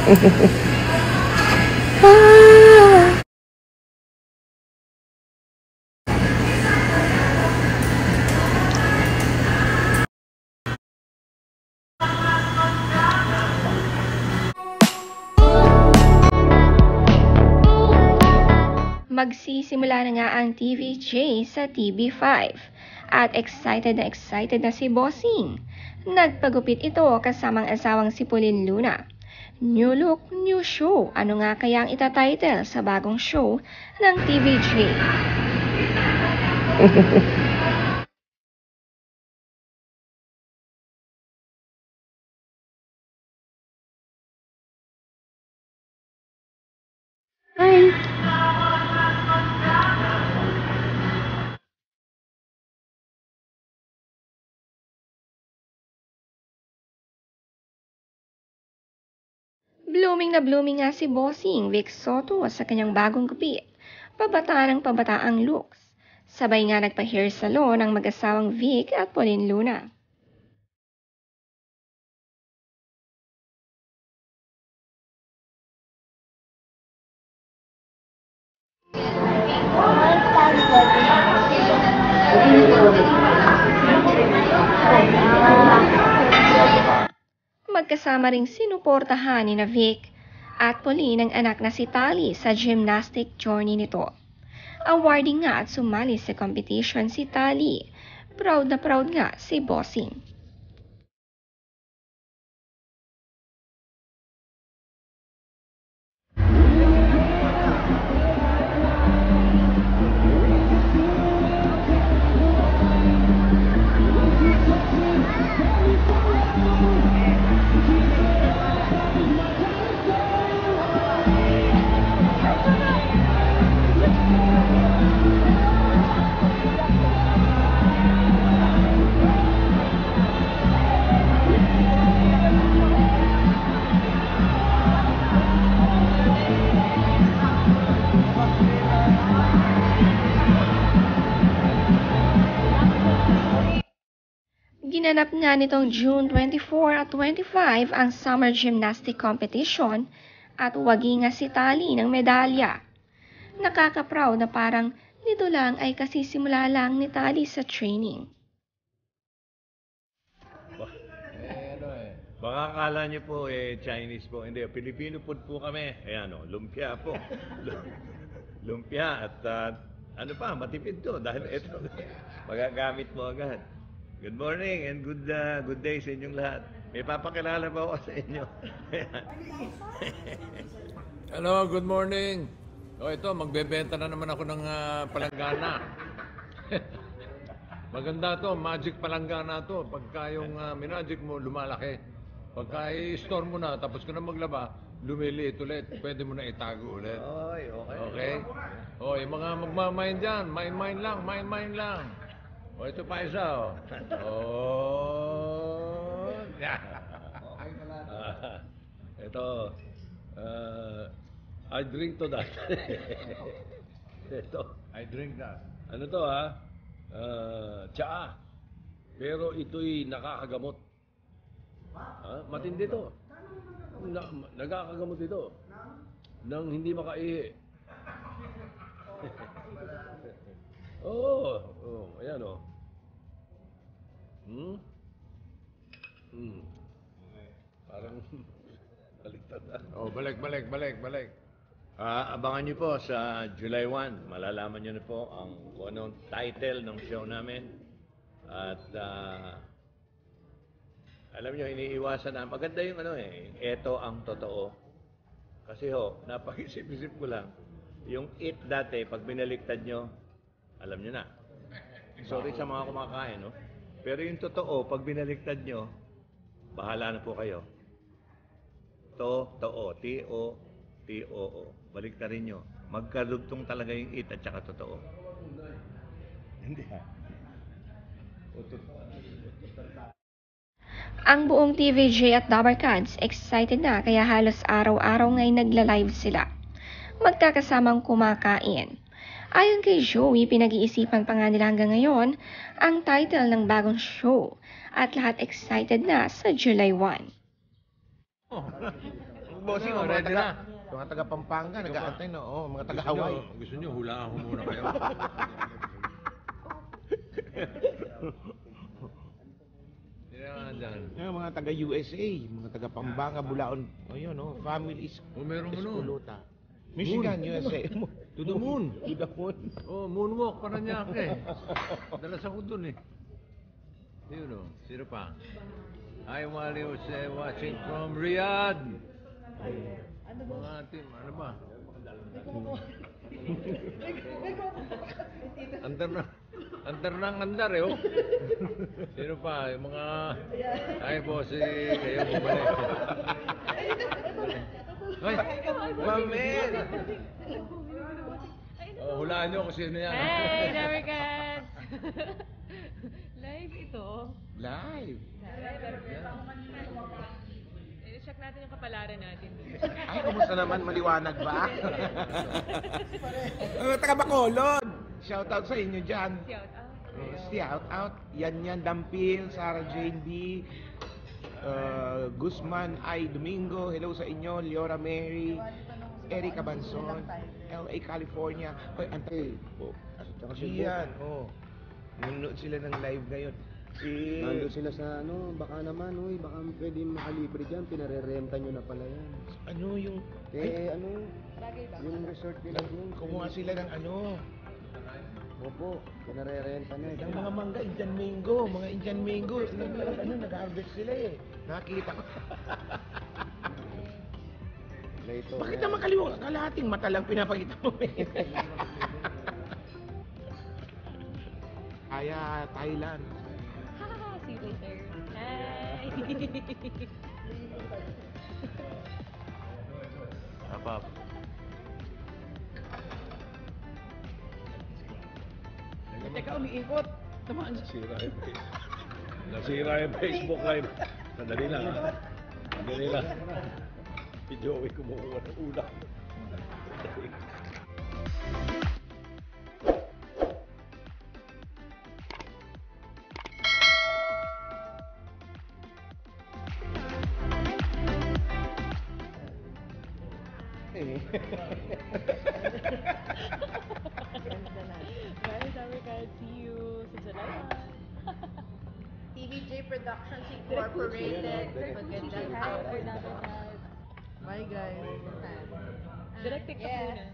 Magsisimula na nga ang TVJ sa TV5 at excited na si Bossing. Nagpagupit ito kasamang asawang si Pauline Luna. New look, new show. Ano nga kaya ang itatitle sa bagong show ng TVJ? Hi! Blooming nga si Bossing Vic Soto sa kanyang bagong gupit. Pabata ng pabata ang looks. Sabay nga nagpa-hair salon ang mag-asawang Vic at Pauline Luna. Magkasama ring sinuportahan ni na Vic at Pauline ang anak na si Tali sa gymnastic journey nito. Awarding nga at sumali sa competition si Tali. Proud na proud nga si Bossing. Ginanap nga nitong June 24 at 25 ang Summer Gymnastic Competition at wagi nga si Tali ng medalya. Nakaka-proud na parang nito lang ay kasisimula lang ni Tali sa training. Baka akala niyo po Chinese po. Hindi, Filipino food po kami. Ayan lumpia po. Lumpia at ano pa, matipid to dahil ito magagamit mo agad. Good morning and good day sa inyong lahat. May papakilala pa ako sa inyo. Hello, good morning. Ito, magbebenta na naman ako ng palanggana. Maganda to, magic palanggana to. Pagka yung minagic mo, lumalaki. Pagka i-store mo na, tapos ka na maglaba, lumiliit ulit. Pwede mo na itago ulit. Okay? Yung mga magmamain dyan, main lang. Ito pa isa, Ito, I drink to that. Ito. I drink that. Ano to tsaa. Pero ito'y nakakagamot. Matindi to. Nakakagamot ito. Nang hindi makaihi. Ayan Parang baliktad balik. Abangan niyo po sa July 1. Malalaman niyo na po kung anong title ng show namin. At alam niyo, iniiwasan na. Maganda yung eto ang totoo. Kasi napag-isip-isip ko lang. Yung it dati, pag binaliktad nyo, alam nyo na. Sorry sa mga kumakain, Pero yung totoo, pag binaliktad nyo, bahala na po kayo. Totoo. T-O-T-O-O. Baliktarin nyo. Magkarugtong talaga yung it at saka totoo. Hindi Ang buong TVJ at Dabarkads excited na kaya halos araw-araw ngayon nagla-live sila. Magkakasamang kumakain. Ayon kay Joey, pinag-iisipan pa nga nila hanggang ngayon ang title ng bagong show at lahat excited na sa July 1. Bossing, Ano, mga ready na? mga taga Pampanga, nag-aantay na. Oo, mga taga Gusto nyo- Hawaii. Gusto nyo, hulaan ko muna kayo. Sino nga dyan? Yung mga taga USA, mga taga Pampanga, Bulaon. O yun, families. Oh, meron mo nun. Espuluta. Michigan, USA. To the moon. To the moon. Oh, moonwalk pa na niya ako eh. Dalas ako dun eh. Yun o, sino pa? Hi, Wally Jose, watching from Riyadh. Mga team, ano ba? Andar na ang andar eh, oh. Sino pa? Yung mga... Ay, boss, kayo bumalik. Ay, mamen! Oh, hulaan nyo kung sino yan. Hey, Damercats! Live ito. Live. Check natin yung kapalaran natin. Ay, kumusta naman? Maliwanag ba? Taga Bacolod. Shout out sa inyo dyan. Shout out. Shout out. Yan, Dampil, Sarah Jane B. Guzman I. Domingo. Hello sa inyo. Leora Mary. Erica Banson. LA, California. Hoy, antay. Gian. Nanonood sila ng live ngayon. Nandun sila sa baka naman, baka pwede makalibre dyan, pinarerenta nyo na pala yan. Ano yung... Yung resort nila dun. Kumuha sila ng Opo, pinarerenta na ng mga mangga, Indian mango, mga Indian mango, nag-harvest sila eh. Nakita ko. Bakit naman kalahating mata lang pinapakita mo eh? Kaya Thailand. See you later. Hi! Apa? Teka, umiikot. Tamaan Nasira yung Facebook Live. Sandali lang. Sandali lang. Si Joey kumukuha ng ulam. Bye, Damercats. See you sa Salamat. TVJ Productions Incorporated. Magandang Hi, hapon. Damercats. Bye guys. Direct pick up muna.